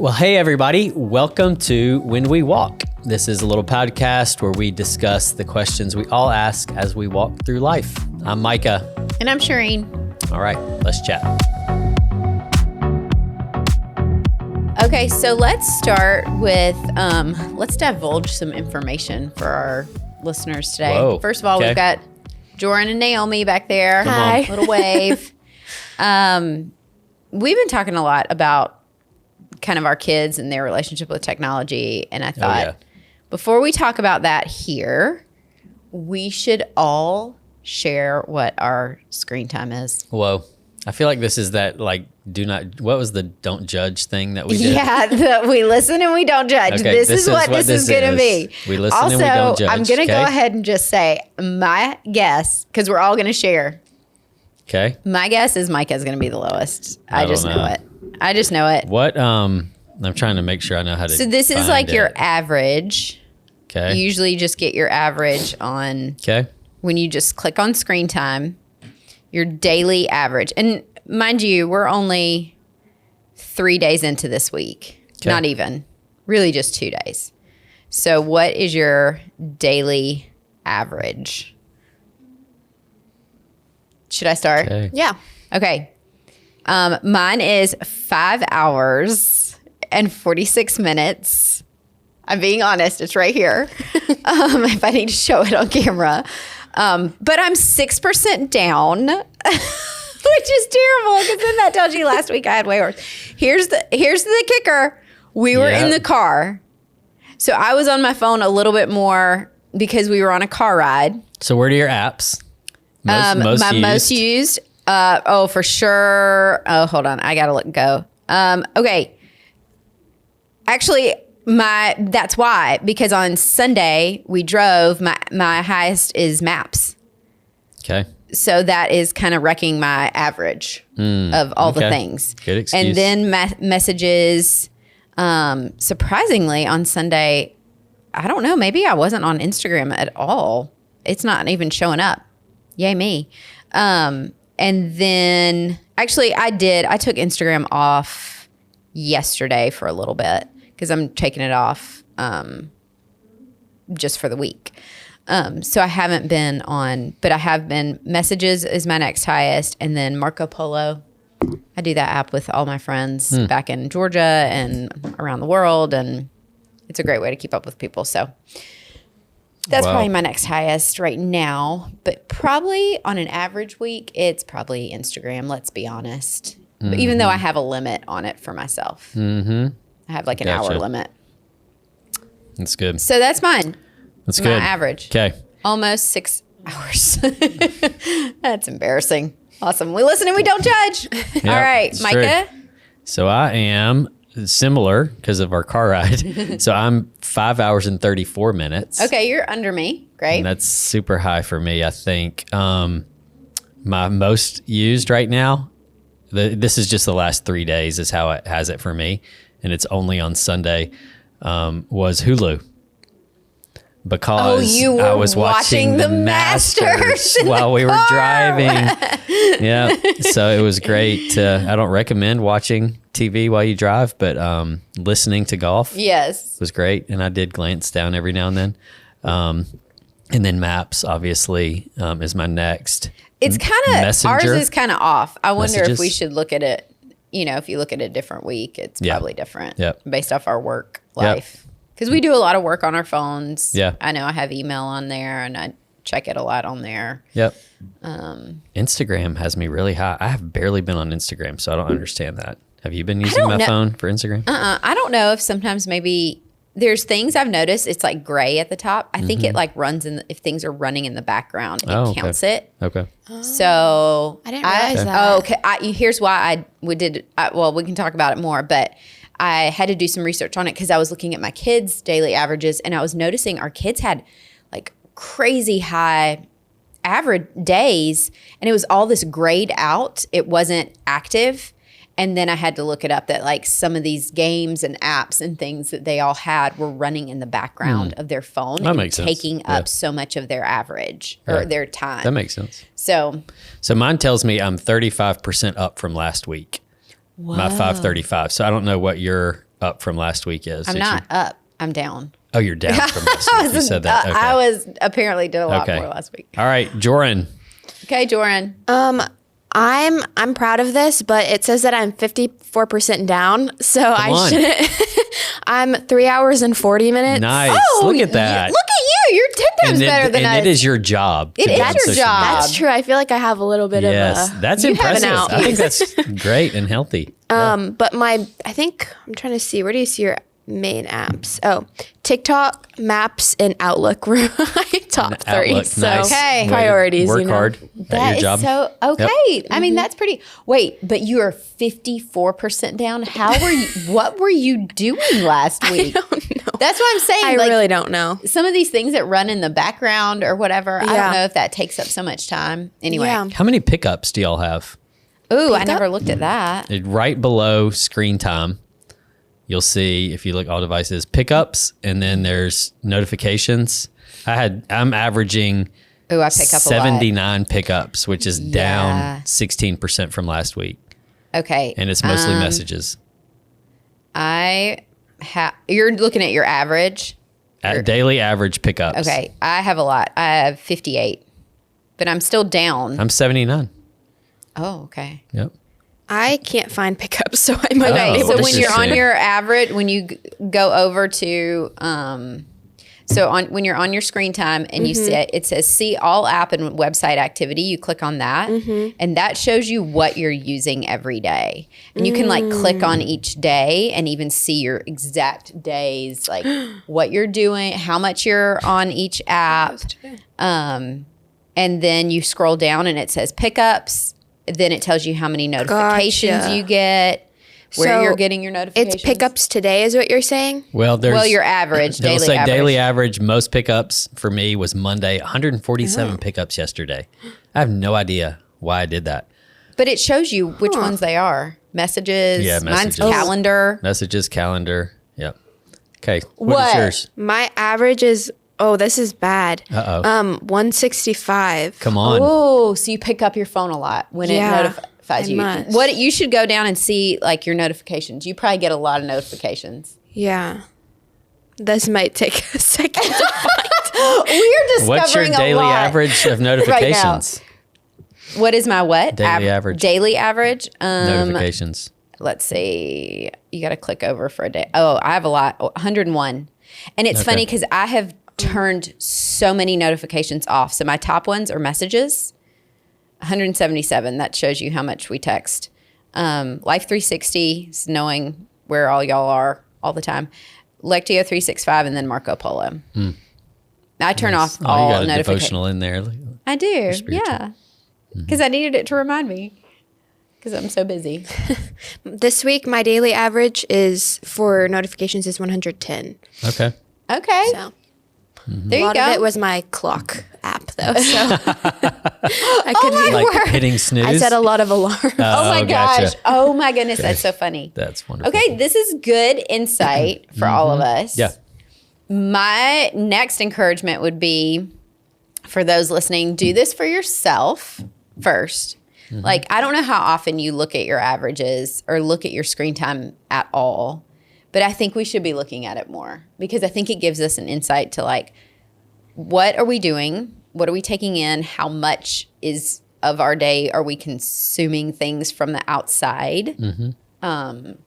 Well, hey, everybody. Welcome to When We Walk. This is a little podcast where we discuss the questions we all ask as we walk through life. I'm Micah. And I'm Shireen. All right, let's chat. Okay, so let's start with, let's divulge some information for our listeners today. Whoa, First of all, okay. We've got Joran and Naomi back there. Come on. Little wave. We've been talking a lot about kind of our kids and their relationship with technology. And I thought, before we talk about that here, we should all share what our screen time is. Whoa. I feel like this is that, like, what was the don't judge thing that we did? Yeah, we listen and we don't judge. Okay, this is what this is going to be. We listen also, and we don't judge. I'm going to go ahead and just say my guess, because we're all going to share. Okay. My guess is Micah's going to be the lowest. I just know it. I just know it. What? I'm trying to make sure I know how to. So this is like your average. Okay. You usually just get your average on. Okay. When you just click on screen time, your daily average. And mind you, we're only 3 days into this week. Okay. Not even. Really just 2 days. So what is your daily average? Should I start? Okay. Yeah. Okay. Mine is 5 hours and 46 minutes. I'm being honest. It's right here. If I need to show it on camera. But I'm 6% down, which is terrible because then that tells you last week I had way worse. Here's the kicker. We were in the car. So I was on my phone a little bit more because we were on a car ride. So where are your apps? Most used. For sure. Oh, hold on. I gotta go. Okay. Actually, that's why, because on Sunday we drove. My highest is Maps. Okay. So that is kind of wrecking my average of all the things. Good excuse. And then messages. Surprisingly, on Sunday, I don't know. Maybe I wasn't on Instagram at all. It's not even showing up. Yay me. And then actually I took Instagram off yesterday for a little bit because I'm taking it off just for the week. So I haven't been on, but I have been. Messages is my next highest. And then Marco Polo. I do that app with all my friends back in Georgia and around the world. And it's a great way to keep up with people. So that's probably my next highest right now, but probably on an average week, it's probably Instagram, let's be honest. Mm-hmm. But even though I have a limit on it for myself. Mm-hmm. I have like an hour limit. That's good. So that's mine. That's my good. Average. Okay. Almost 6 hours. That's embarrassing. Awesome. We listen and we don't judge. Yep, all right, Micah. True. So I am similar because of our car ride. So I'm 5 hours and 34 minutes. Okay, you're under me. Great. And that's super high for me, I think. My most used right now, this is just the last 3 days is how it has it for me. And it's only on Sunday, was Hulu. Because I was watching the Masters while we were driving. Yeah. So it was great. I don't recommend watching TV while you drive, but listening to golf was great. And I did glance down every now and then. And then Maps, obviously, is my next. It's kind of, ours is kind of off. I wonder if we should look at it, if you look at a different week, it's probably different based off our work life. Because we do a lot of work on our phones. Yeah. I know I have email on there and I check it a lot on there. Yep. Instagram has me really high. I have barely been on Instagram, so I don't understand that. Have you been using my phone for Instagram? I don't know if sometimes maybe there's things I've noticed. It's like gray at the top. I think it like runs if things are running in the background, it counts it. Okay. So I didn't realize that. Oh, okay. Here's why we can talk about it more, but I had to do some research on it because I was looking at my kids' daily averages and I was noticing our kids had like crazy high average days and it was all this grayed out. It wasn't active. And then I had to look it up that like some of these games and apps and things that they all had were running in the background of their phone and taking up so much of their average or their time. That makes sense. So mine tells me I'm 35% up from last week. Whoa. My 535. So I don't know what your up from last week is. I'm not up. I'm down. Oh, you're down from last week. You said that. Okay. I was apparently did a lot more last week. All right, Joran. Okay, Joran. I'm proud of this, but it says that I'm 54% down, so I shouldn't. I'm 3 hours and 40 minutes. Nice. Look at that. Look at you. You're 10 times better than us. And it is your job. It is your job. That's true. I feel like I have a little bit of a... That's impressive. I think that's great and healthy. But I'm trying to see, where do you see your main apps? Oh, TikTok, Maps, and Outlook were my top three. Outlook, so nice. Okay. Priorities. Work hard at That your is job. so okay. I mean, that's pretty. Wait, but you are 54% down. How were you? What were you doing last week? I don't know. That's what I'm saying. I really don't know. Some of these things that run in the background or whatever. I don't know if that takes up so much time. Anyway. Yeah. How many pickups do y'all have? Ooh, I never looked at that. Right below screen time, you'll see, if you look all devices, pickups, and then there's notifications. I'm averaging Ooh, I pick up 79 pickups, which is down 16% from last week. Okay. And it's mostly messages. You're looking at your average. Daily average pickups. Okay. I have a lot. I have 58, but I'm still down. I'm 79. Oh, okay. Yep. I can't find pickups, so I might not be able So to when you're on interesting. your average, when you go over to, when you're on your screen time and you see it says see all app and website activity, you click on that and that shows you what you're using every day. And you can like click on each day and even see your exact days, like what you're doing, how much you're on each app. And then you scroll down and it says pickups. Then it tells you how many notifications you get, where you're getting your notifications. It's pickups today is what you're saying? Well, your average, They'll daily say average. daily average. Most pickups for me was Monday, 147 pickups yesterday. I have no idea why I did that. But it shows you which ones they are. Messages. Yeah, Mine's messages. calendar. Messages, calendar. Yep. Okay. What? What is yours? My average is, this is bad. 165. Come on. Oh, so you pick up your phone a lot when it notifies I you. must. What you should go down and see like your notifications. You probably get a lot of notifications. Yeah. This might take a second to find. We're discovering What's your daily a lot average of notifications? What is my what? Daily average. Daily average. Notifications. Let's see. You got to click over for a day. Oh, I have a lot. 101. And it's funny because I have turned so many notifications off. So my top ones are messages. 177. That shows you how much we text. Life 360 is knowing where all y'all are all the time. Lectio 365 and then Marco Polo. I turn off all you got a notifications. devotional in there. I do. spiritual. Yeah. Because I needed it to remind me. Because I'm so busy. This week, my daily average is for notifications is 110. Okay. Okay. So There a you lot go. of it was my clock app, though. So I couldn't. Like hitting snooze. I set a lot of alarms. Oh my gotcha. gosh. Oh my goodness. That's so funny. That's wonderful. Okay. This is good insight for all of us. Yeah. My next encouragement would be for those listening, do this for yourself first. Like, I don't know how often you look at your averages or look at your screen time at all, but I think we should be looking at it more because I think it gives us an insight to like, what are we doing? What are we taking in? How much is of our day are we consuming things from the outside? And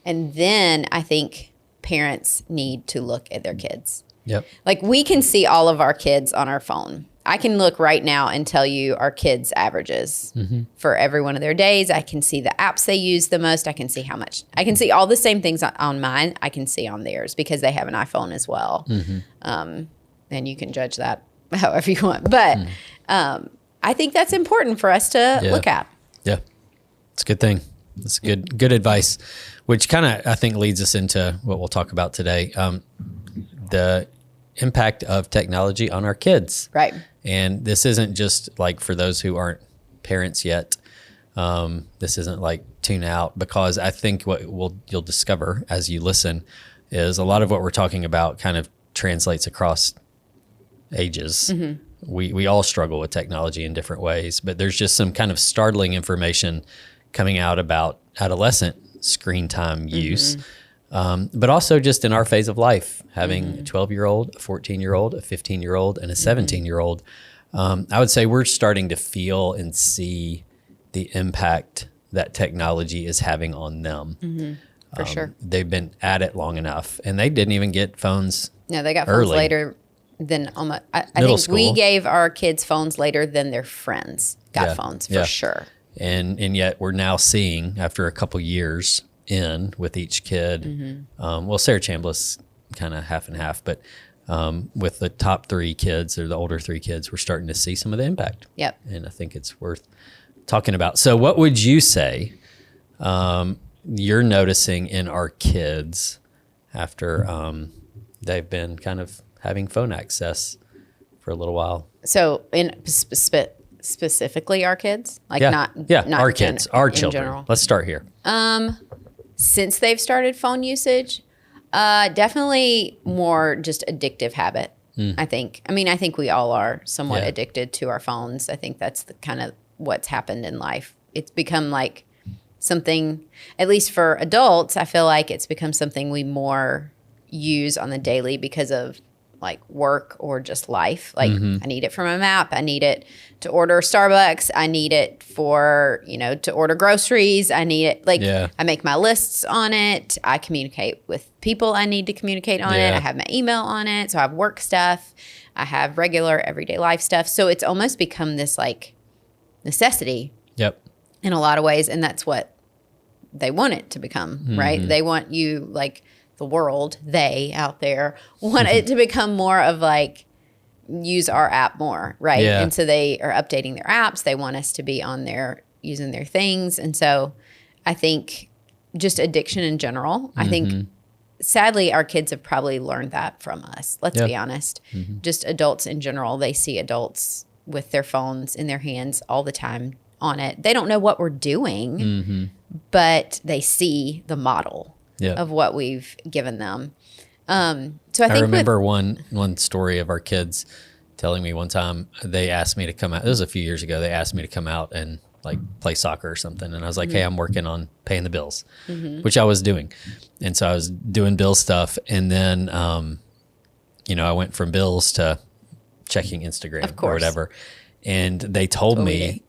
then I think parents need to look at their kids. Yep. Like we can see all of our kids on our phone. I can look right now and tell you our kids' averages for every one of their days. I can see the apps they use the most. I can see how much. I can see all the same things on mine. I can see on theirs because they have an iPhone as well. And you can judge that however you want. But I think that's important for us to look at. Yeah. It's a good thing. It's good advice, which kind of, I think, leads us into what we'll talk about today. The impact of technology on our kids. Right. And this isn't just like for those who aren't parents yet. This isn't like tune out, because I think what you'll discover as you listen is a lot of what we're talking about kind of translates across ages. We all struggle with technology in different ways, but there's just some kind of startling information coming out about adolescent screen time use. But also just in our phase of life, having a 12-year-old, a 14-year-old, a 15-year-old, and a 17-year-old, I would say we're starting to feel and see the impact that technology is having on them. For sure. They've been at it long enough, and they didn't even get phones. No, they got early. phones later than almost. I Middle think we school. gave our kids phones later than their friends got phones, for sure. And yet we're now seeing, after a couple years in with each kid, well, Sarah Chambliss kind of half and half, but with the top 3 kids or the older 3 kids, we're starting to see some of the impact. Yep. And I think it's worth talking about. So what would you say you're noticing in our kids after they've been kind of having phone access for a little while? So in specifically our kids, like not our kids, our children. General. Let's start here. Since they've started phone usage, definitely more just addictive habit. I think. I mean, I think we all are somewhat addicted to our phones. I think that's the kind of what's happened in life. It's become like something, at least for adults, I feel like it's become something we more use on the daily because of like work or just life. Like I need it for my map. I need it to order Starbucks. I need it for, to order groceries. I need it. Like I make my lists on it. I communicate with people I need to communicate on it. I have my email on it. So I have work stuff. I have regular everyday life stuff. So it's almost become this like necessity in a lot of ways. And that's what they want it to become, right? They want you, like the world, they out there want it to become more of like, use our app more, right? And so they are updating their apps. They want us to be on there using their things. And so I think just addiction in general, I think sadly our kids have probably learned that from us. Let's be honest. Just adults in general, they see adults with their phones in their hands all the time on it. They don't know what we're doing, but they see the model of what we've given them. So I think remember one story of our kids telling me one time they asked me to come out. It was a few years ago. They asked me to come out and like play soccer or something. And I was like, hey, I'm working on paying the bills, which I was doing. And so I was doing bill stuff. And then, I went from bills to checking Instagram or whatever. And they told me,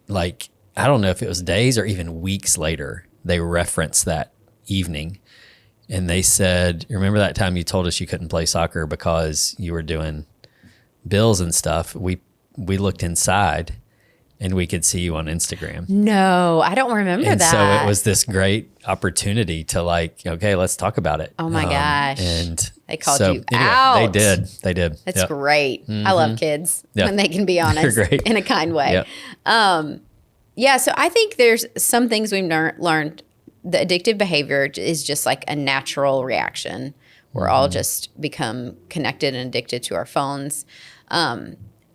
like, I don't know if it was days or even weeks later, they referenced that evening. And they said, remember that time you told us you couldn't play soccer because you were doing bills and stuff? We looked inside and we could see you on Instagram. No, I don't remember that. So it was this great opportunity to like, okay, let's talk about it. Oh my gosh. And they called you out. They did. That's great. I love kids when they can be honest in a kind way. So I think there's some things we've learned. The addictive behavior is just like a natural reaction. We're all just become connected and addicted to our phones.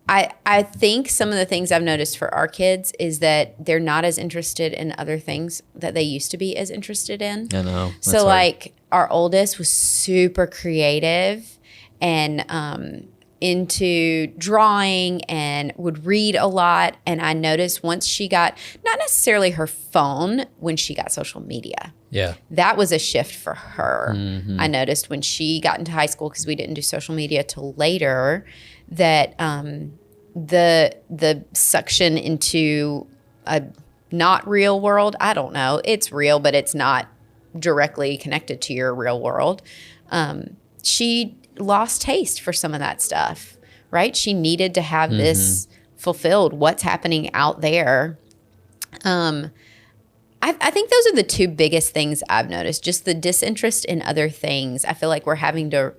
I think some of the things I've noticed for our kids is that they're not as interested in other things that they used to be as interested in. I know. So hard. Like our oldest was super creative and into drawing and would read a lot. And I noticed once she got, not necessarily her phone, when she got social media. Yeah. That was a shift for her. I noticed when she got into high school, because we didn't do social media till later, that the suction into a not real world, I don't know, it's real, but it's not directly connected to your real world. She lost taste for some of that stuff, right? She needed to have this fulfilled, what's happening out there. I think those are the two biggest things I've noticed, just the disinterest in other things. I feel like we're having to,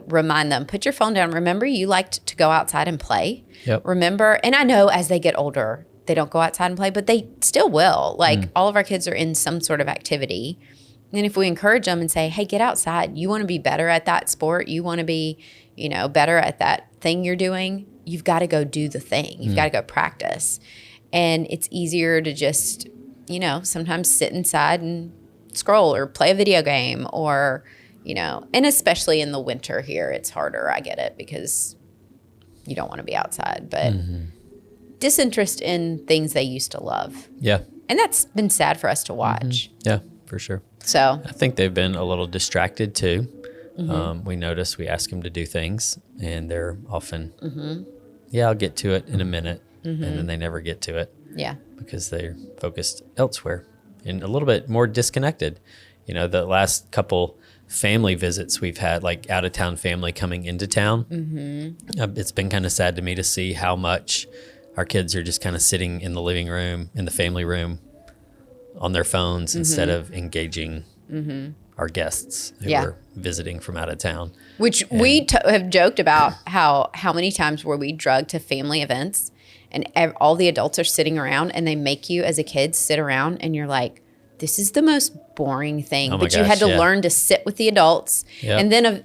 remind them, put your phone down. Remember you liked to go outside and play. Yep. Remember, and I know as they get older, they don't go outside and play, but they still will. Like all of our kids are in some sort of activity. And if we encourage them and say, hey, get outside. You want to be better at that sport. You want to be, better at that thing you're doing. You've got to go do the thing. You've got to go practice. And it's easier to just, sometimes sit inside and scroll or play a video game or, and especially in the winter here, it's harder. I get it because you don't want to be outside, but disinterest in things they used to love. Yeah. And that's been sad for us to watch. Yeah, for sure. So I think they've been a little distracted too. We notice we ask them to do things, and they're often, yeah, I'll get to it in a minute, and then they never get to it. Yeah. Because they're focused elsewhere and a little bit more disconnected. You know, the last couple family visits we've had, like out of town family coming into town, it's been kind of sad to me to see how much our kids are just kind of sitting in the living room, in the family room, on their phones instead of engaging our guests who are visiting from out of town. Which we have joked about how many times were we drugged to family events and all the adults are sitting around and they make you as a kid sit around and you're like, this is the most boring thing. But you had to learn to sit with the adults and then,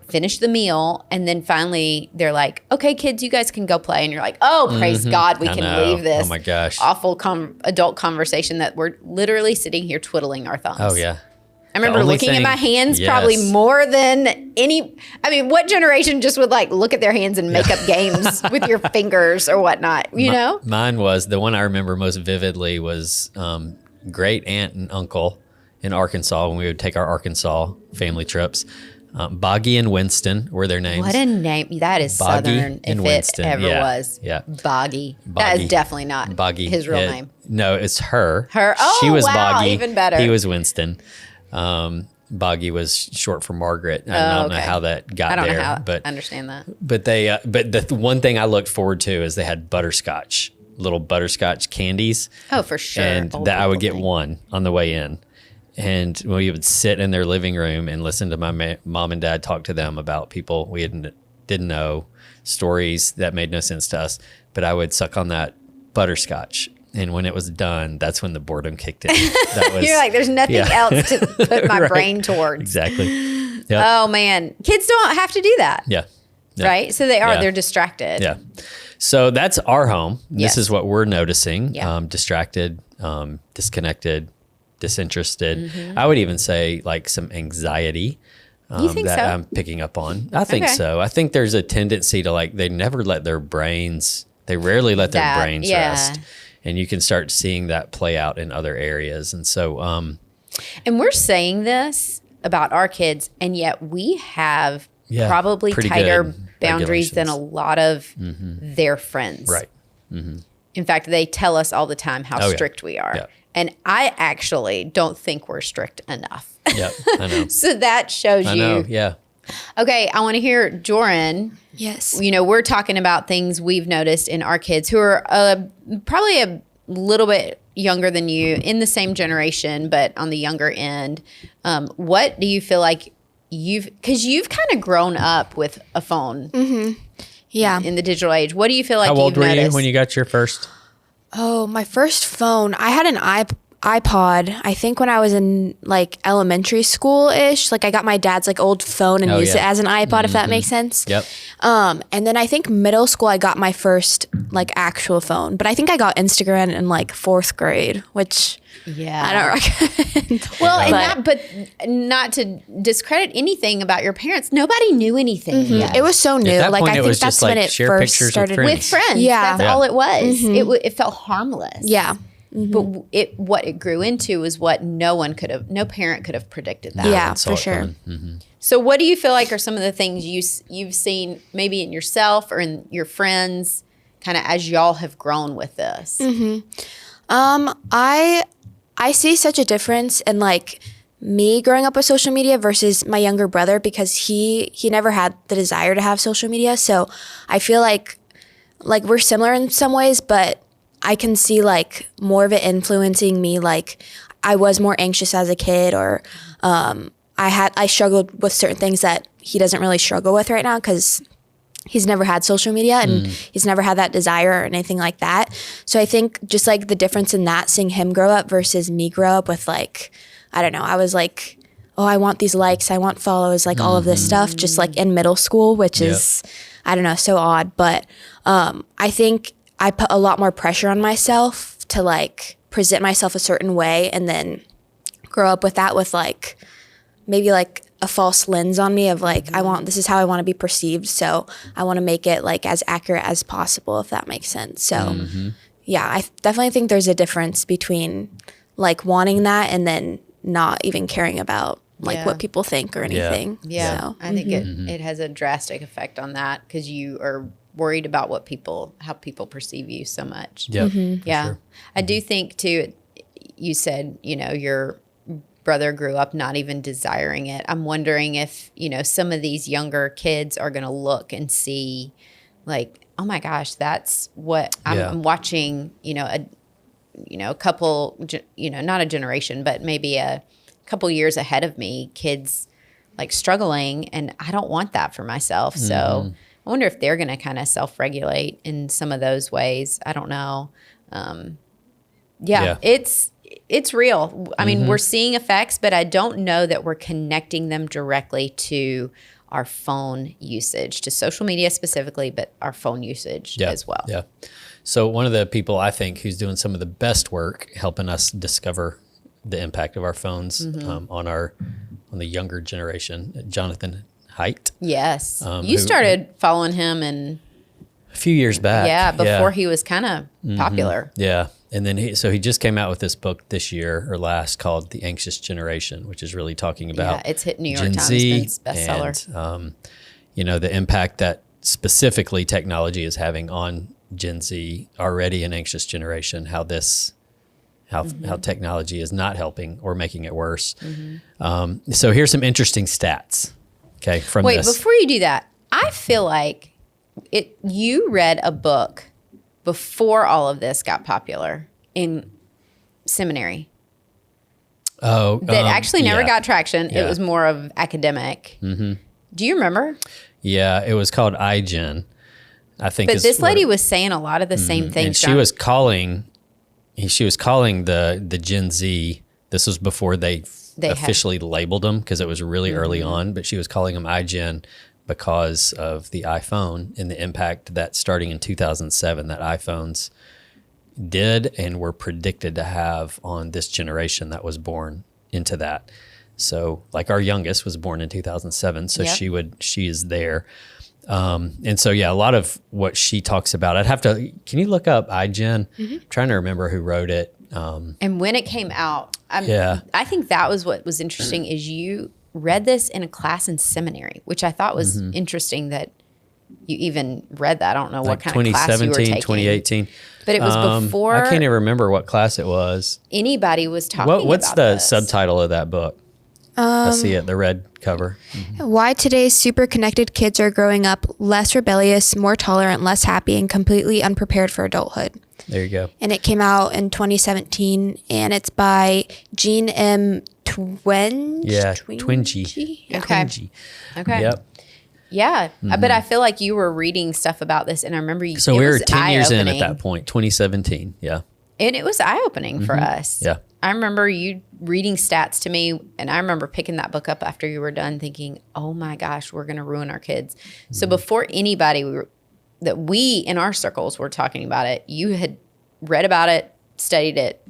finish the meal. And then finally they're like, okay, kids, you guys can go play. And you're like, oh, praise God, we can leave this awful adult conversation that we're literally sitting here twiddling our thumbs. Oh, yeah. I remember looking at my hands probably more than what generation just would like look at their hands and make up games with your fingers or whatnot, you know? Mine was, the one I remember most vividly was great aunt and uncle in Arkansas when we would take our Arkansas family trips. Boggy and Winston were their names. What a name. That is Boggy Southern and if Winston. it ever was. Yeah. Boggy. That is definitely not his real name. No, it's her. Oh, she was wow, Boggy. Even better. He was Winston. Boggy was short for Margaret. I don't know how that got there. I don't know how but I understand that. But they, but the one thing I looked forward to is they had little butterscotch candies. Oh, for sure. And that I would get one on the way in. And we would sit in their living room and listen to my mom and dad talk to them about people we didn't know, stories that made no sense to us. But I would suck on that butterscotch. And when it was done, that's when the boredom kicked in. That was, You're like, there's nothing else to put my brain towards. Exactly. Yep. Oh, man. Kids don't have to do that. Yeah. Right? So they're distracted. Yeah. So that's our home. Yes. This is what we're noticing. Yeah. Distracted, disconnected, disinterested. I would even say like some anxiety You think that so? I'm picking up on. I think so. I think there's a tendency to they rarely let their brains rest. And you can start seeing that play out in other areas. And so, and we're saying this about our kids, and yet we have probably tighter boundaries than a lot of their friends. Right. In fact, they tell us all the time how strict we are. Yeah. And I actually don't think we're strict enough. Yep, I know. So that shows you. I know, yeah. Okay, I want to hear Joran. Yes. You know, we're talking about things we've noticed in our kids who are probably a little bit younger than you, in the same generation, but on the younger end. What do you feel like because you've kind of grown up with a phone in the digital age. What do you feel like How old were noticed? you when you got your first? Oh, my first phone. I had an iPod, I think when I was in elementary school-ish. I got my dad's old phone and used it as an iPod, if that makes sense. Yep. And then I think middle school I got my first actual phone. But I think I got Instagram in 4th grade, which I don't recommend. Well, but not to discredit anything about your parents, nobody knew anything yet. It was so new. At that point, I it think was that's just when it share first pictures started. with With friends. Yeah. That's all it was. It felt harmless. Yeah. But what it grew into is what no parent could have predicted that. Yeah, Saw for it sure. coming. So what do you feel like are some of the things you've seen maybe in yourself or in your friends kind of as y'all have grown with this? I see such a difference in me growing up with social media versus my younger brother, because he never had the desire to have social media. So I feel like we're similar in some ways, but I can see more of it influencing me. I was more anxious as a kid, or I struggled with certain things that he doesn't really struggle with right now because he's never had social media and he's never had that desire or anything like that. So I think just the difference in that, seeing him grow up versus me grow up with I don't know, I was oh, I want these likes, I want follows, all of this stuff, just in middle school, which is, I don't know, so odd. But I think I put a lot more pressure on myself to present myself a certain way, and then grow up with that with maybe a false lens on me of this is how I want to be perceived. So I want to make it as accurate as possible, if that makes sense. So yeah, I definitely think there's a difference between wanting that and then not even caring about like what people think or anything. Yeah. So, I think it has a drastic effect on that because you are worried about how people perceive you so much. Yep. Yeah. Sure. I do think too, you said, your brother grew up not even desiring it. I'm wondering if, some of these younger kids are going to look and see like, oh my gosh, that's what I'm watching, a couple, not a generation, but maybe a couple years ahead of me, kids like struggling, and I don't want that for myself. So I wonder if they're going to kind of self-regulate in some of those ways. I don't know. It's real. I mean, we're seeing effects, but I don't know that we're connecting them directly to our phone usage, to social media specifically, but our phone usage as well. Yeah. So one of the people I think who's doing some of the best work helping us discover the impact of our phones on the younger generation, Jonathan Haidt. Yes. You started following him a few years back. Before he was kind of popular. Yeah. And then he just came out with this book this year or last called The Anxious Generation, which is really talking about it's hit New York Gen Times Z bestseller. And, the impact that specifically technology is having on Gen Z, already an anxious generation, how technology is not helping or making it worse. So here's some interesting stats. Okay. Wait, before you do that, I feel like you read a book before all of this got popular in seminary. Oh, that actually never got traction. Yeah. It was more of academic. Do you remember? Yeah, it was called iGen, I think. But this lady was saying a lot of the same things. And she was calling the Gen Z. This was before they officially labeled them because it was really early on. But she was calling them iGen because of the iPhone and the impact that starting in 2007 that iPhones did and were predicted to have on this generation that was born into that. So like our youngest was born in 2007. So she is there. And so, a lot of what she talks about, can you look up iGen? I'm trying to remember who wrote it. And when it came out, I think that was what was interesting is you read this in a class in seminary, which I thought was interesting that you even read that. I don't know what kind of class you were taking. 2018. But it was before. I can't even remember what class it was. Anybody was talking about What's the this. subtitle of that book? I see it, the red cover. Why today's super connected kids are growing up less rebellious, more tolerant, less happy, and completely unprepared for adulthood. There you go. And it came out in 2017, and it's by Jean M. Twenge. Yeah, Twenge. Okay. Twenge. Okay. Yep. Yeah, but I feel like you were reading stuff about this, and I remember you. So we were 10 years in at that point, 2017. Yeah. And it was eye-opening for us. Yeah. I remember you reading stats to me, and I remember picking that book up after you were done thinking, oh my gosh, we're going to ruin our kids. So before anybody that we in our circles were talking about it, you had read about it, studied it,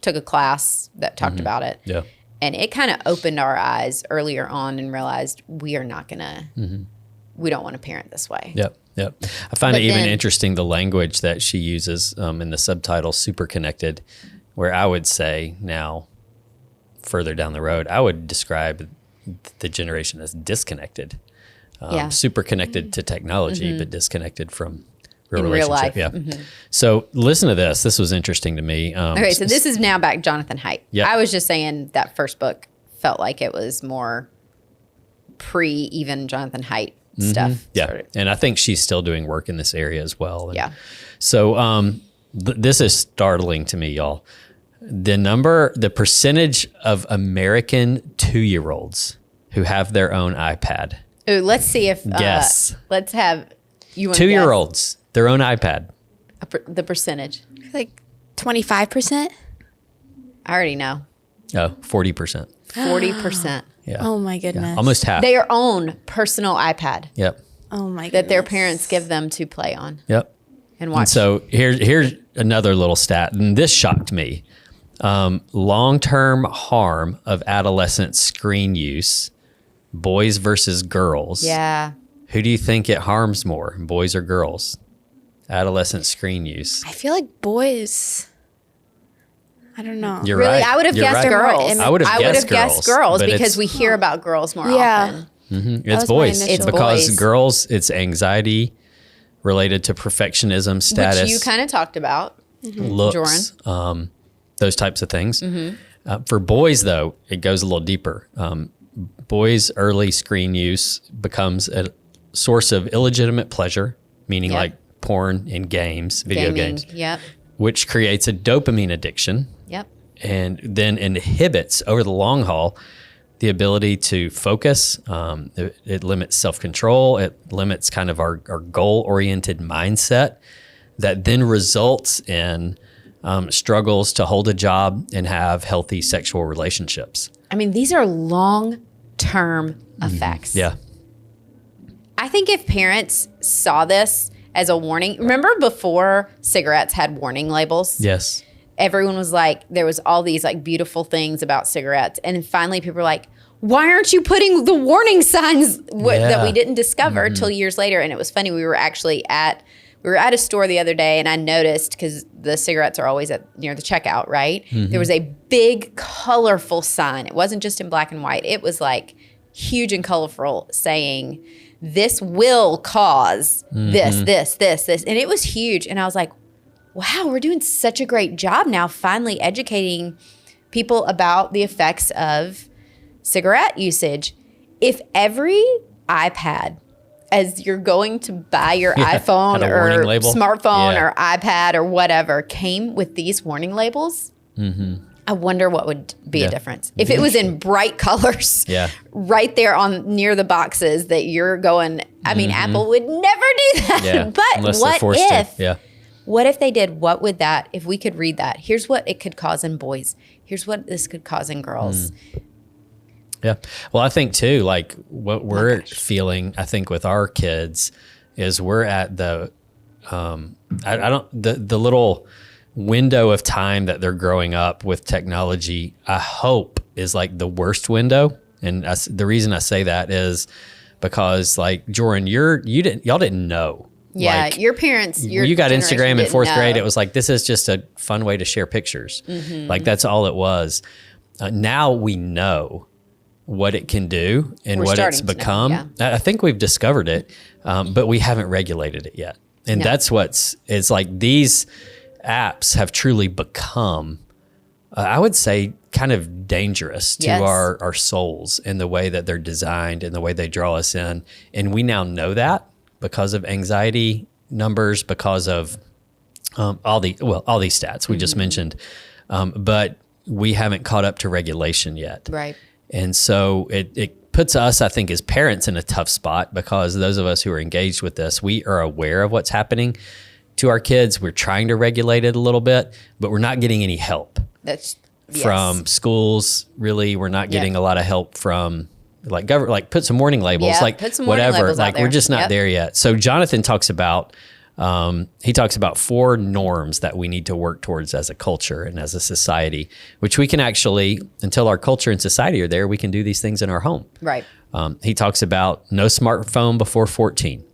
took a class that talked about it. Yeah. And it kind of opened our eyes earlier on and realized we are not going to, we don't want to parent this way. Yep. I find it even interesting the language that she uses in the subtitle, super connected, where I would say now, further down the road, I would describe the generation as disconnected. Super connected to technology, but disconnected from real relationship. Real life. Yeah. So listen to this. This was interesting to me. Okay, so this is now back Jonathan Haidt. Yeah. I was just saying that first book felt like it was more even Jonathan Haidt stuff. Yeah. Sort of. And I think she's still doing work in this area as well. And Yeah. So this is startling to me, y'all. The percentage of American 2-year-olds who have their own iPad. Ooh, let's see if Guess. Let's have you. 2-year-olds, their own iPad. The percentage. Like 25%. I already know. Oh, 40%. 40%. Yeah. Oh my goodness. Almost half. Their own personal iPad Yep. Oh my goodness. that their parents give them to play on Yep. and watch. And so here's another little stat, and this shocked me. Long-term harm of adolescent screen use, boys versus girls. Yeah. Who do you think it harms more, boys or girls? Adolescent screen use. I feel like boys. I don't know. You're Really, right. I would have You're guessed right. girls. I would have guessed girls, but because it's- we hear about girls more Yeah. often. It's was my boys. initial- It's because boys. girls, it's anxiety related to perfectionism, status, Which you kind of talked about. looks, those types of things. For boys, though, it goes a little deeper. Boys' early screen use becomes a source of illegitimate pleasure, meaning Yep. like porn and games, video Gaming. games, Yep. which creates a dopamine addiction Yep. and then inhibits over the long haul the ability to focus. It limits self-control. It limits kind of our goal-oriented mindset that then results in struggles to hold a job and have healthy sexual relationships. I mean, these are long-term effects. Yeah. I think if parents saw this as a warning, remember before cigarettes had warning labels? Yes. Everyone was like, there was all these like beautiful things about cigarettes. And then finally people were like, why aren't you putting the warning signs that we didn't discover till years later? And it was funny. We were at a store the other day and I noticed, because the cigarettes are always near the checkout, right? There was a big colorful sign. It wasn't just in black and white. It was like huge and colorful saying, this will cause this. And it was huge. And I was like, wow, we're doing such a great job now finally educating people about the effects of cigarette usage. If every iPad, as you're going to buy your iPhone had a or warning label. smartphone Yeah. or iPad or whatever, came with these warning labels, I wonder what would be a difference. If it was in bright colors, right there on near the boxes that you're going, I mean, Apple would never do that. Yeah. But Unless they're what forced if? to. Yeah. What if they did? What would that, if we could read that? Here's what it could cause in boys. Here's what this could cause in girls. Yeah. Well, I think too, like what we're feeling, I think with our kids is we're at the, the little window of time that they're growing up with technology, I hope is like the worst window. And the reason I say that is because like Jordan, y'all didn't know. Yeah, Like, your parents, you got generation Instagram in didn't fourth know. grade. It was like, this is just a fun way to share pictures. Like that's all it was. Now we know what it can do and We're what starting it's to know, become. I think we've discovered it, but we haven't regulated it yet. And that's it's like these apps have truly become, I would say, kind of dangerous to Yes. our souls in the way that they're designed and the way they draw us in. And we now know that because of anxiety numbers, because of all these stats we just mentioned. But we haven't caught up to regulation yet. Right. And so it puts us, I think, as parents in a tough spot because those of us who are engaged with this, we are aware of what's happening to our kids. We're trying to regulate it a little bit, but we're not getting any help from schools. Really, we're not getting a lot of help from like government, like put some warning labels, like put some warning whatever. labels out Like we're there. just not there yet. So Jonathan talks about, he talks about 4 norms that we need to work towards as a culture and as a society, which we can actually, until our culture and society are there, we can do these things in our home. Right. He talks about no smartphone before 14.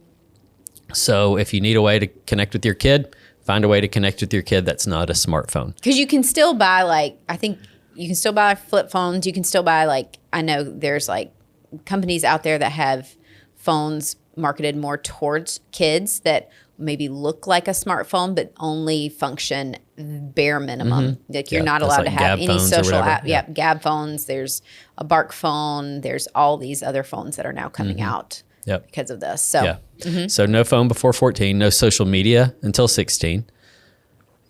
So if you need a way to connect with your kid, find a way to connect with your kid that's not a smartphone. Because you can still buy I think you can still buy flip phones. You can still buy I know there's companies out there that have phones marketed more towards kids that maybe look like a smartphone, but only function bare minimum. Like you're not allowed to have Gab any phones or social whatever. app. Yeah, Gab phones. There's a Bark phone. There's all these other phones that are now coming out because of this. So, So no phone before 14, no social media until 16.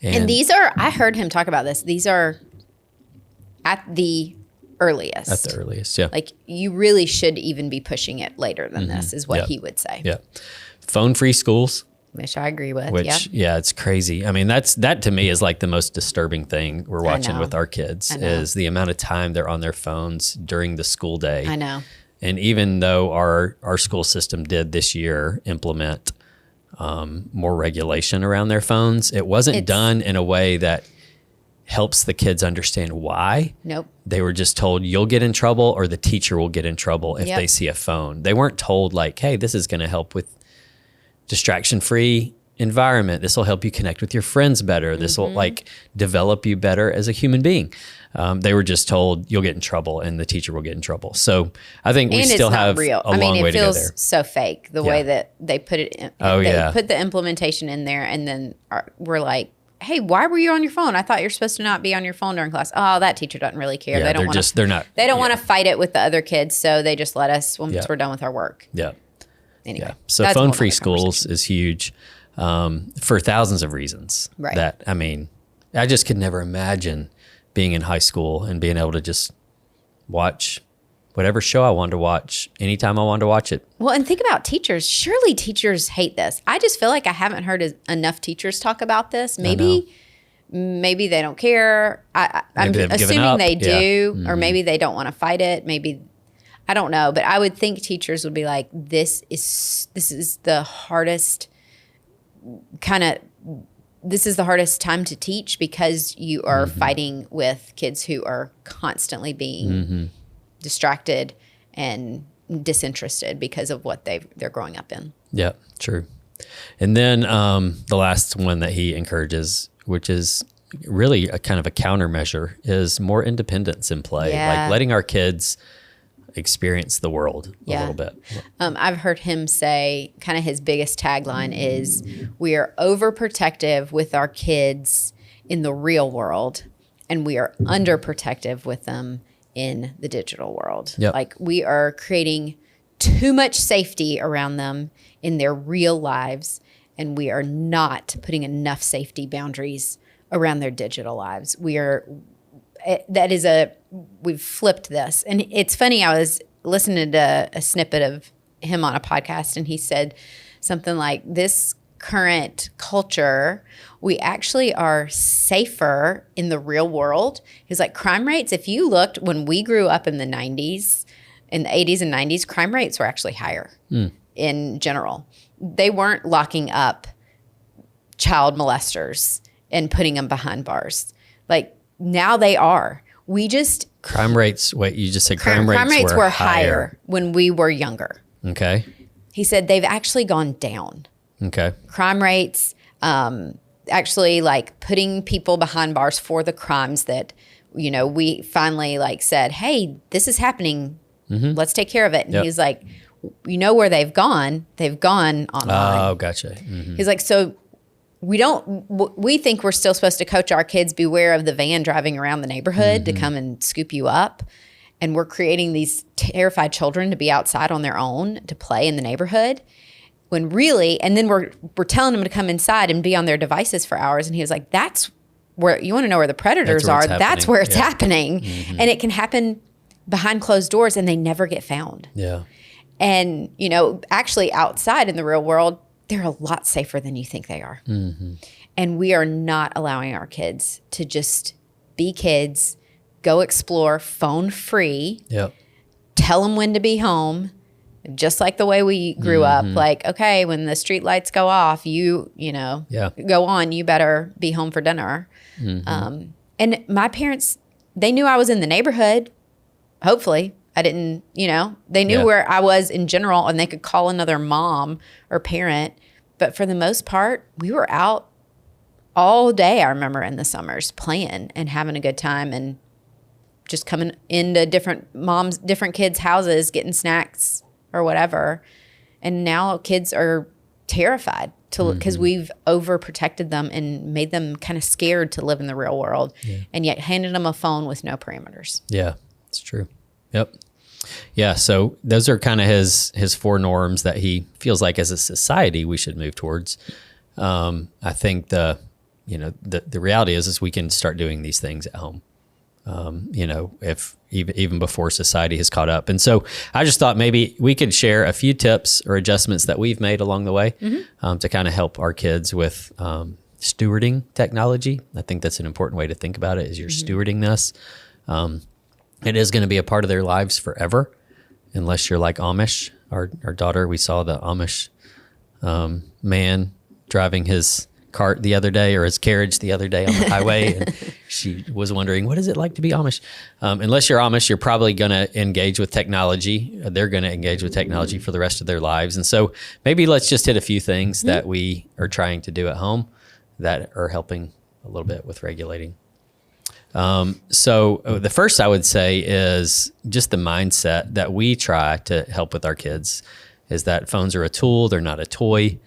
and these are, I heard him talk about this. These are at the earliest. At the earliest, yeah. Like you really should even be pushing it later than this is what he would say. Yeah. Phone-free schools. Which I agree with. Which, it's crazy. I mean, that to me is like the most disturbing thing we're watching with our kids is the amount of time they're on their phones during the school day. I know. And even though our school system did this year implement more regulation around their phones, it wasn't done in a way that helps the kids understand why. Nope. They were just told you'll get in trouble or the teacher will get in trouble if they see a phone. They weren't told like, hey, this is going to help with distraction-free environment. This will help you connect with your friends better. This will like develop you better as a human being. They were just told you'll get in trouble and the teacher will get in trouble. So I think we still have a long way to go there. It feels so fake the way that they put it in. They put the implementation in there and then we're like, hey, why were you on your phone? I thought you're supposed to not be on your phone during class. Oh, that teacher doesn't really care. Yeah, They don't want to fight it with the other kids, so they just let us once we're done with our work. Yeah. Anyway. Yeah. So phone-free schools is huge for thousands of reasons. Right. That, I mean, I just could never imagine being in high school and being able to just watch whatever show I wanted to watch anytime I wanted to watch it. Well, and think about teachers. Surely teachers hate this. I just feel like I haven't heard enough teachers talk about this. Maybe they don't care. I'm assuming they do, or maybe they don't want to fight it. Maybe, I don't know. But I would think teachers would be like, this is the hardest this is the hardest time to teach because you are fighting with kids who are constantly being distracted and disinterested because of what they're growing up in. Yeah, true. And then the last one that he encourages, which is really a kind of a countermeasure, is more independence in play. Yeah. Like letting our kids experience the world a little bit. I've heard him say kind of his biggest tagline is we are overprotective with our kids in the real world and we are underprotective with them in the digital world. Yep. Like we are creating too much safety around them in their real lives and we are not putting enough safety boundaries around their digital lives. We've flipped this. And it's funny, I was listening to a snippet of him on a podcast and he said something like, this current culture, we actually are safer in the real world. He's like, crime rates, if you looked when we grew up in the 90s, in the 80s and 90s, crime rates were actually higher in general. They weren't locking up child molesters and putting them behind bars. Like now they are. Crime rates, wait, you just said crime rates were higher when we were younger. Okay. He said they've actually gone down. Okay. Crime rates, actually like putting people behind bars for the crimes that, we finally like said, hey, this is happening. Let's take care of it. And he's like, where they've gone? They've gone online. Oh, gotcha. He's like, so we think we're still supposed to coach our kids, beware of the van driving around the neighborhood to come and scoop you up. And we're creating these terrified children to be outside on their own, to play in the neighborhood. When really, and then we're telling them to come inside and be on their devices for hours. And he was like, that's where, you want to know where the predators are? That's where it's happening. And it can happen behind closed doors and they never get found. Yeah. And, actually outside in the real world, they're a lot safer than you think they are. And we are not allowing our kids to just be kids, go explore phone free, tell them when to be home, just like the way we grew up. Like, okay, when the street lights go off, go on, you better be home for dinner. And my parents, they knew I was in the neighborhood. Hopefully. I didn't, they knew where I was in general and they could call another mom or parent. But for the most part, we were out all day, I remember, in the summers playing and having a good time and just coming into different kids' houses, getting snacks or whatever. And now kids are terrified because we've overprotected them and made them kind of scared to live in the real world and yet handed them a phone with no parameters. Yeah, it's true. Yep. Yeah. So those are kind of his four norms that he feels like as a society we should move towards. I think the reality is we can start doing these things at home. If even before society has caught up. And so I just thought maybe we could share a few tips or adjustments that we've made along the way to kind of help our kids with stewarding technology. I think that's an important way to think about it, is you're stewarding this. It is going to be a part of their lives forever, unless you're like Amish. Our daughter, we saw the Amish man driving his cart the other day, or his carriage the other day on the highway, and She was wondering, what is it like to be Amish? Unless you're Amish, you're probably going to engage with technology. They're going to engage with technology for the rest of their lives. And so maybe let's just hit a few things that we are trying to do at home that are helping a little bit with regulating. So the first I would say is just the mindset that we try to help with our kids is that phones are a tool. They're not a toy.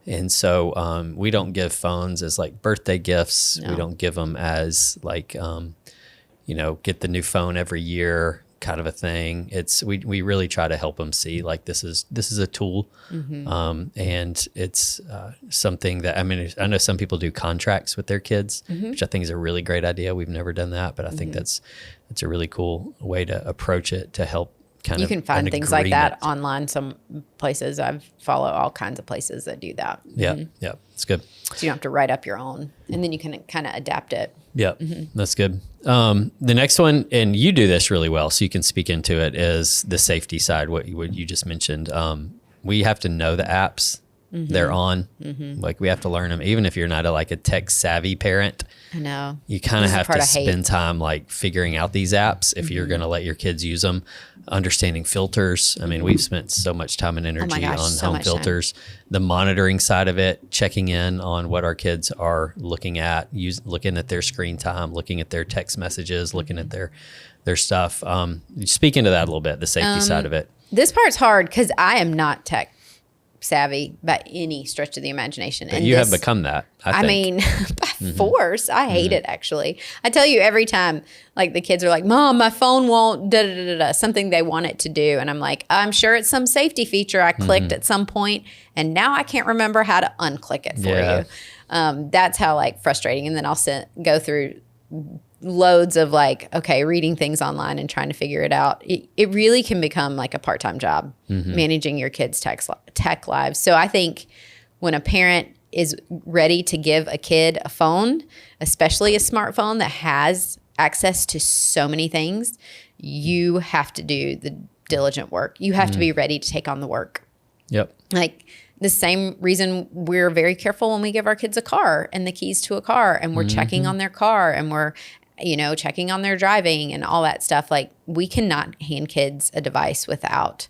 And so we don't give phones as like birthday gifts. No. We don't give them as like, get the new phone every year kind of a thing. We really try to help them see like this is a tool. And it's something that, I know some people do contracts with their kids, which I think is a really great idea. We've never done that, but I think that's a really cool way to approach it to help you can find things like that online. Some places I follow all kinds of places that do that. Yeah. It's good. So you don't have to write up your own, and then you can kind of adapt it. Yeah, that's good. The next one, and you do this really well, so you can speak into it, is the safety side, what you just mentioned. We have to know the apps they're on. Like we have to learn them, even if you're not a tech savvy parent. I know. You kind of have to spend time like figuring out these apps if you're going to let your kids use them. Understanding filters. I mean, we've spent so much time and energy on home filters. The monitoring side of it, checking in on what our kids are looking at, looking at their screen time, looking at their text messages, looking at their stuff. Speak into that a little bit, the safety side of it. This part's hard because I am not tech savvy by any stretch of the imagination. But you have become that, I think. By force. I hate it, actually. I tell you every time, like the kids are like, Mom, my phone won't something they want it to do. And I'm like, I'm sure it's some safety feature I clicked at some point, and now I can't remember how to unclick it for you. That's how frustrating. And then I'll go through loads of reading things online and trying to figure it out. It really can become like a part-time job, managing your kids' tech lives. So I think when a parent is ready to give a kid a phone, especially a smartphone that has access to so many things, you have to do the diligent work. You have to be ready to take on the work. Yep. Like the same reason we're very careful when we give our kids a car and the keys to a car, and we're checking on their car, and we're checking on their driving and all that stuff. Like we cannot hand kids a device without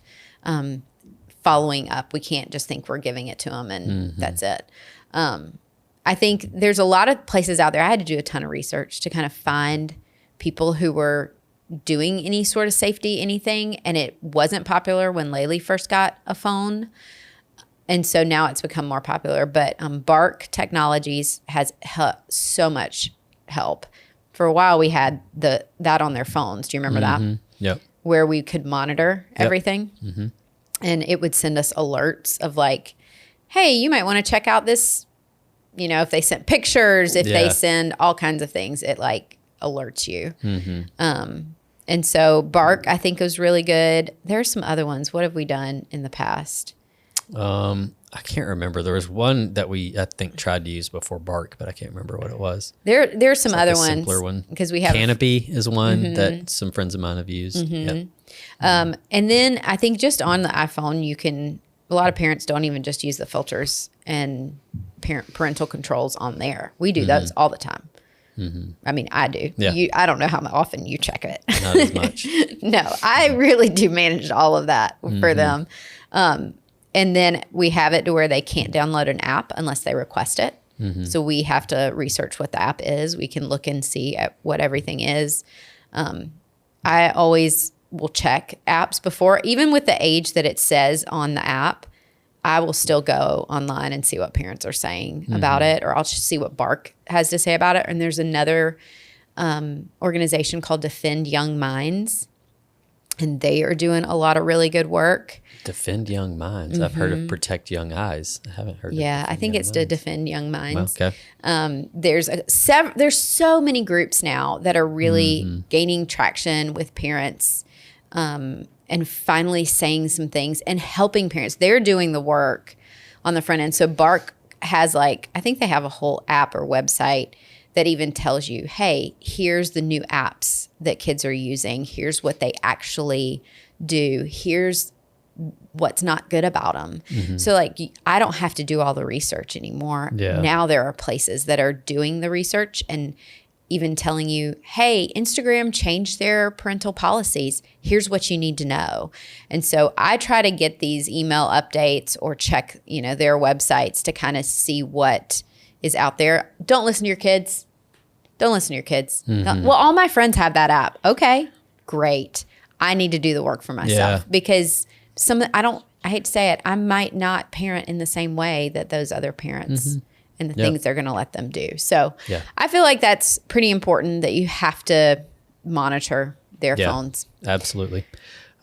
following up. We can't just think we're giving it to them and that's it. I think there's a lot of places out there. I had to do a ton of research to kind of find people who were doing any sort of safety, anything. And it wasn't popular when Laylee first got a phone. And so now it's become more popular. But Bark Technologies has so much help. For a while, we had that on their phones. Do you remember that? Yep. Where we could monitor everything. And it would send us alerts of hey, you might want to check out this, if they sent pictures, if they send all kinds of things, it alerts you. And so Bark, I think, was really good. There's some other ones. What have we done in the past? I can't remember. There was one that I think tried to use before Bark, but I can't remember what it was. There's some other ones. Simpler one. Because we have Canopy is one that some friends of mine have used. Yep. And then I think just on the iPhone, a lot of parents don't even just use the filters and parental controls on there. We do those all the time. I mean, I do. Yeah. I don't know how often you check it. Not as much. No, I really do manage all of that for them. And then we have it to where they can't download an app unless they request it. So we have to research what the app is. We can look and see at what everything is. I always will check apps before, even with the age that it says on the app. I will still go online and see what parents are saying about it, or I'll just see what Bark has to say about it. And there's another organization called Defend Young Minds, and they are doing a lot of really good work. Defend Young Minds. I've heard of Protect Young Eyes. I haven't heard of I think it's to Defend Young Minds. Okay. There's so many groups now that are really gaining traction with parents and finally saying some things and helping parents. They're doing the work on the front end. So Bark has I think they have a whole app or website that even tells you, hey, here's the new apps that kids are using. Here's what they actually do. Here's what's not good about them. So I don't have to do all the research anymore. Now there are places that are doing the research, and even telling you, hey, Instagram changed their parental policies. Here's what you need to know. And so I try to get these email updates or check, their websites to kind of see what is out there. Don't listen to your kids. Don't listen to your kids. Well, all my friends have that app. Okay, great. I need to do the work for myself because I hate to say it, I might not parent in the same way that those other parents and the things they're going to let them do. So I feel like that's pretty important that you have to monitor their phones. Absolutely.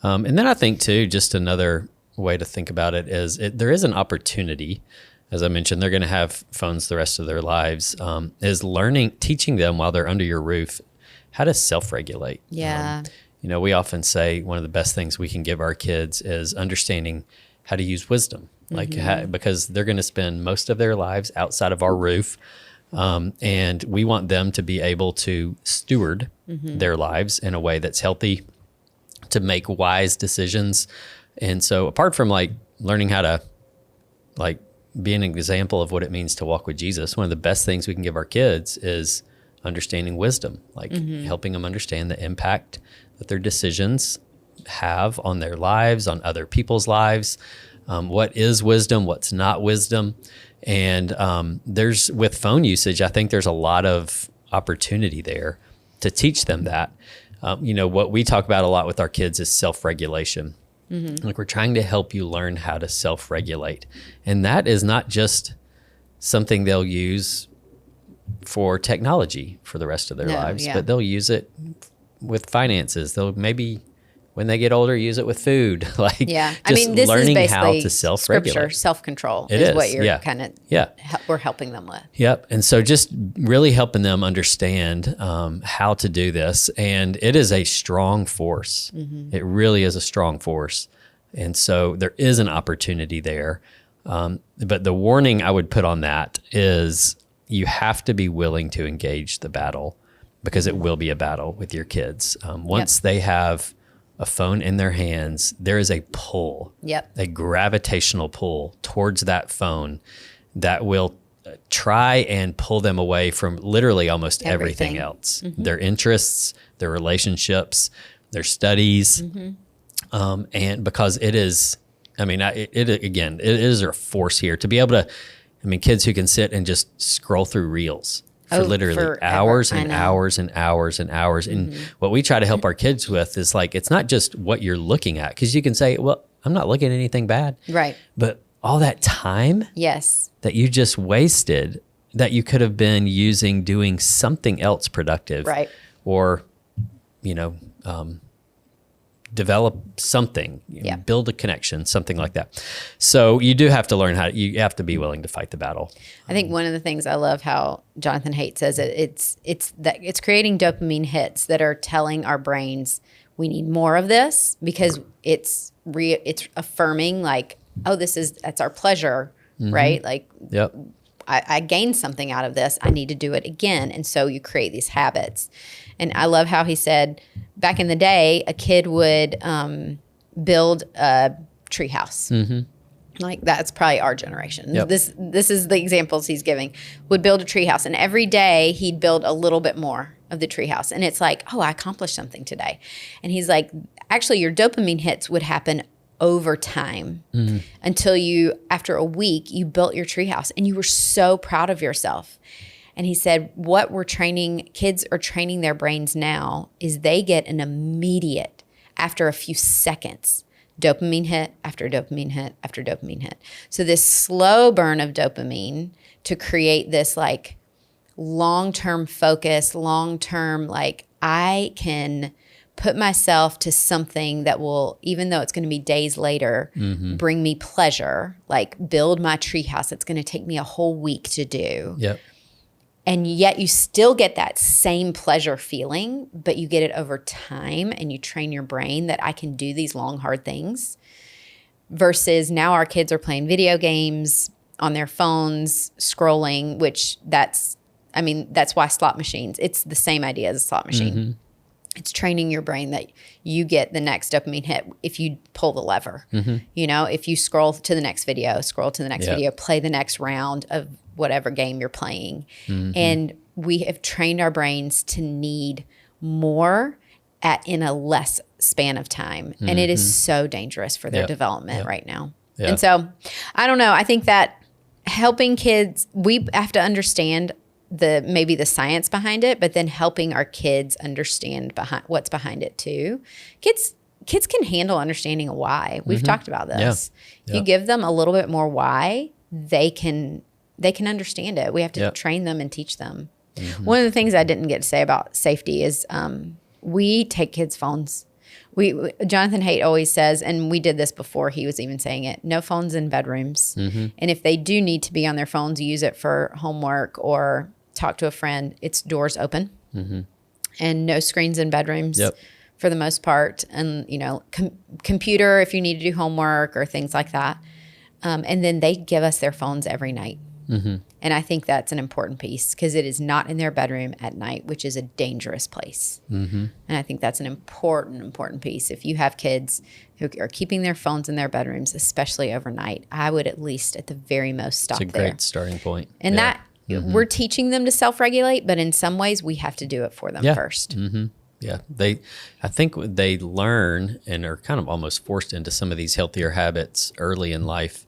And then I think too, just another way to think about it is there is an opportunity. As I mentioned, they're going to have phones the rest of their lives, is teaching them while they're under your roof how to self-regulate. Yeah. We often say one of the best things we can give our kids is understanding how to use wisdom, because they're going to spend most of their lives outside of our roof. And we want them to be able to steward their lives in a way that's healthy, to make wise decisions. And so apart from learning how to be an example of what it means to walk with Jesus, one of the best things we can give our kids is understanding wisdom, helping them understand the impact that their decisions have on their lives, on other people's lives. What is wisdom? What's not wisdom? And with phone usage, I think there's a lot of opportunity there to teach them that. What we talk about a lot with our kids is self-regulation. We're trying to help you learn how to self-regulate. And that is not just something they'll use for technology for the rest of their lives, but they'll use it with finances. They'll maybe, when they get older, use it with food. This learning is how basically to self-regulate. Scripture, self-control It is what is, you're kind of, we're helping them with. Yep. And so just really helping them understand how to do this. And it is a strong force. It really is a strong force. And so there is an opportunity there. But the warning I would put on that is you have to be willing to engage the battle, because it will be a battle with your kids. Once they have a phone in their hands, there is a pull, a gravitational pull towards that phone that will try and pull them away from literally almost everything else. Their interests, their relationships, their studies. And because it is, it is a force here to be able to, kids who can sit and just scroll through reels for literally forever. hours and hours and hours and hours. And what we try to help our kids with is it's not just what you're looking at, because you can say, well, I'm not looking at anything bad. Right. But all that time that you just wasted, that you could have been using doing something else productive. Right. Or, develop something, build a connection, something like that. So you do have to learn you have to be willing to fight the battle. I think one of the things I love how Jonathan Haidt says it's creating dopamine hits that are telling our brains we need more of this, because it's affirming that's our pleasure, right? I gained something out of this. I need to do it again. And so you create these habits. And I love how he said back in the day, a kid would build a treehouse. That's probably our generation. Yep. This is the examples he's giving. Would build a treehouse, and every day he'd build a little bit more of the treehouse. And it's I accomplished something today. And he's like, actually, your dopamine hits would happen over time until after a week, you built your treehouse and you were so proud of yourself. And he said, what kids are training their brains now is they get an immediate, after a few seconds, dopamine hit after dopamine hit after dopamine hit. So this slow burn of dopamine to create this long-term focus, long-term, I can put myself to something that will, even though it's going to be days later, bring me pleasure, build my treehouse. It's going to take me a whole week to do. Yep. And yet you still get that same pleasure feeling, but you get it over time, and you train your brain that I can do these long, hard things. Versus now our kids are playing video games on their phones, scrolling, which that's why slot machines, it's the same idea as a slot machine. It's training your brain that you get the next dopamine hit if you pull the lever. If you scroll to the next video, play the next round of whatever game you're playing. And we have trained our brains to need more in a less span of time. And it is so dangerous for their development right now. Yeah. And so I don't know. I think that helping kids, we have to understand maybe the science behind it, but then helping our kids understand what's behind it too. Kids can handle understanding a why. We've talked about this. Yeah. If you give them a little bit more why, they can understand it. We have to train them and teach them. One of the things I didn't get to say about safety is we take kids' phones. Jonathan Haidt always says, and we did this before he was even saying it, no phones in bedrooms. And if they do need to be on their phones, use it for homework or talk to a friend, it's doors open. And no screens in bedrooms for the most part. And, computer if you need to do homework or things like that. And then they give us their phones every night. And I think that's an important piece because it is not in their bedroom at night, which is a dangerous place. And I think that's an important piece. If you have kids who are keeping their phones in their bedrooms, especially overnight, I would at least at the very most stop there. It's a great starting point. And that we're teaching them to self-regulate, but in some ways we have to do it for them first. Yeah, I think they learn and are kind of almost forced into some of these healthier habits early in life.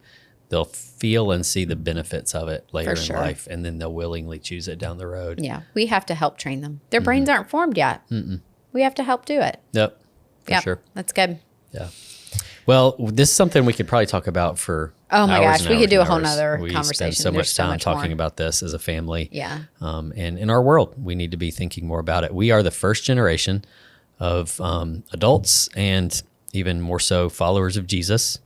They'll feel and see the benefits of it later in life, and then they'll willingly choose it down the road. Yeah, we have to help train them. Their brains aren't formed yet. We have to help do it. Yep, for sure. That's good. Yeah. Well, this is something we could probably talk about for oh my hours gosh, and we hours could do a and whole hours. nother We conversation. spend so There's much time talking more. about this as a family. Yeah. And in our world, we need to be thinking more about it. We are the first generation of adults and even more so followers of Jesus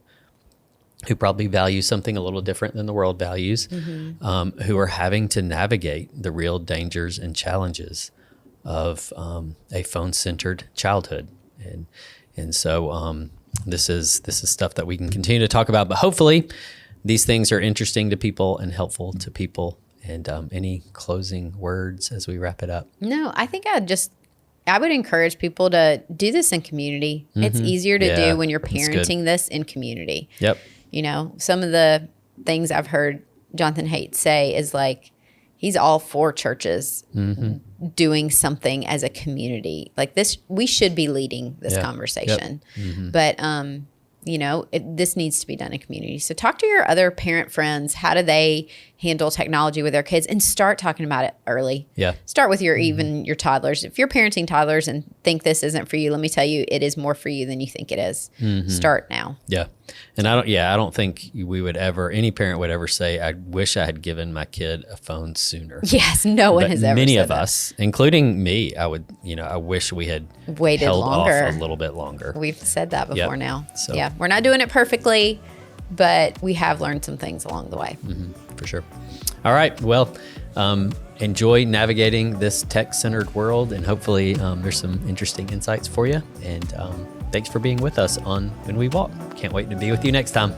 who probably value something a little different than the world values, who are having to navigate the real dangers and challenges of a phone-centered childhood. And so this is stuff that we can continue to talk about, but hopefully these things are interesting to people and helpful to people. And any closing words as we wrap it up? No, I think I would encourage people to do this in community. It's easier to do when you're parenting this in community. Yep. Some of the things I've heard Jonathan Haidt say is like, he's all for churches doing something as a community. Like this, we should be leading this conversation. But, this needs to be done in community. So talk to your other parent friends. How do they handle technology with their kids? And start talking about it early. Yeah. Start with even your toddlers. If you're parenting toddlers and think this isn't for you, let me tell you, it is more for you than you think it is. Start now. Yeah. And I don't think any parent would ever say, I wish I had given my kid a phone sooner. Yes. No one has ever many said of that. us, including me, I wish we had waited held longer. off a little bit longer. We've said that before now. So. Yeah. We're not doing it perfectly, but we have learned some things along the way. For sure. All right. Well, enjoy navigating this tech-centered world, and hopefully there's some interesting insights for you. And thanks for being with us on When We Walk. Can't wait to be with you next time.